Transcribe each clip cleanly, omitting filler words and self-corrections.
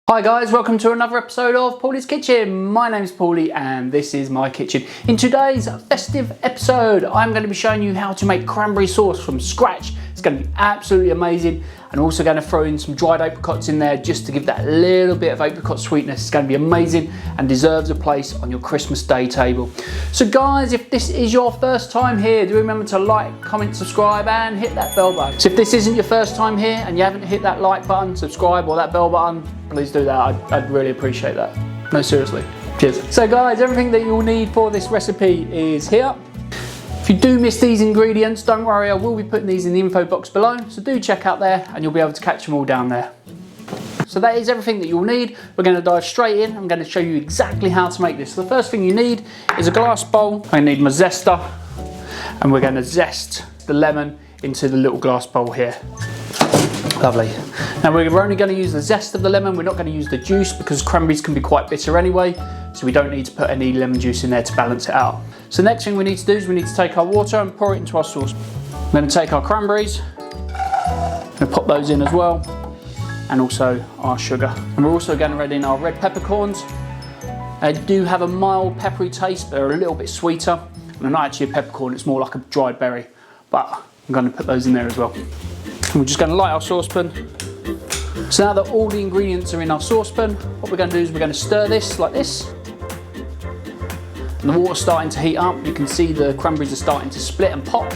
Hi guys, welcome to another episode of Paulies Kitchen. My name is Paulie and this is my kitchen. In today's festive episode, I'm going to be showing you how to make cranberry sauce from scratch. It's going to be absolutely amazing. And also going to throw in some dried apricots in there just to give that little bit of apricot sweetness. It's going to be amazing and deserves a place on your Christmas Day table. So guys, if this is your first time here, do remember to like, comment, subscribe and hit that bell button. So if this isn't your first time here and you haven't hit that like button, subscribe or that bell button, please do that. I'd really appreciate that. No, seriously. Cheers. So guys, everything that you'll need for this recipe is here. If you do miss these ingredients, don't worry, I will be putting these in the info box below. So do check out there and you'll be able to catch them all down there. So that is everything that you'll need. We're going to dive straight in. I'm going to show you exactly how to make this. So the first thing you need is a glass bowl. I need my zester and we're going to zest the lemon into the little glass bowl here. Lovely. Now we're only going to use the zest of the lemon. We're not going to use the juice because cranberries can be quite bitter anyway. So we don't need to put any lemon juice in there to balance it out. So the next thing we need to do is we need to take our water and pour it into our sauce. I'm going to take our cranberries, I'm going to pop those in as well, and also our sugar. And we're also going to add in our red peppercorns. They do have a mild peppery taste, but they're a little bit sweeter. And they're not actually a peppercorn, it's more like a dried berry. But I'm going to put those in there as well. And we're just going to light our saucepan. So now that all the ingredients are in our saucepan, what we're going to do is we're going to stir this like this. And the water's starting to heat up. You can see the cranberries are starting to split and pop.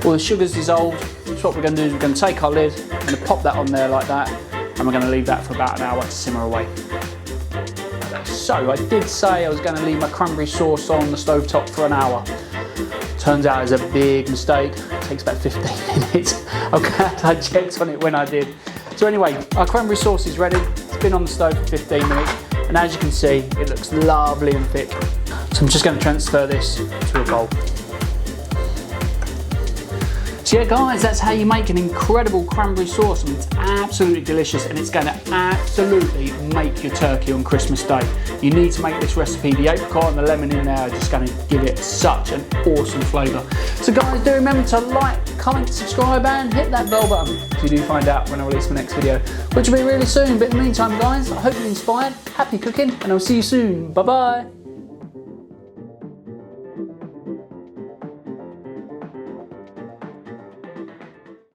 All the sugar's dissolved. So what we're going to do is we're going to take our lid, we're going to pop that on there like that, and we're going to leave that for about an hour to simmer away. So I did say I was going to leave my cranberry sauce on the stovetop for an hour. Turns out it's a big mistake. It takes about 15 minutes. I'm glad I checked on it when I did. So anyway, our cranberry sauce is ready. It's been on the stove for 15 minutes. And as you can see, it looks lovely and thick. So I'm just going to transfer this to a bowl. So yeah guys, that's how you make an incredible cranberry sauce. I mean, it's absolutely delicious and it's going to absolutely make your turkey on Christmas Day. You need to make this recipe. The apricot and the lemon in there are just going to give it such an awesome flavour. So guys, do remember to like, comment, subscribe and hit that bell button if you do find out when I release my next video, which will be really soon. But in the meantime guys, I hope you're inspired, happy cooking, and I'll see you soon. Bye bye.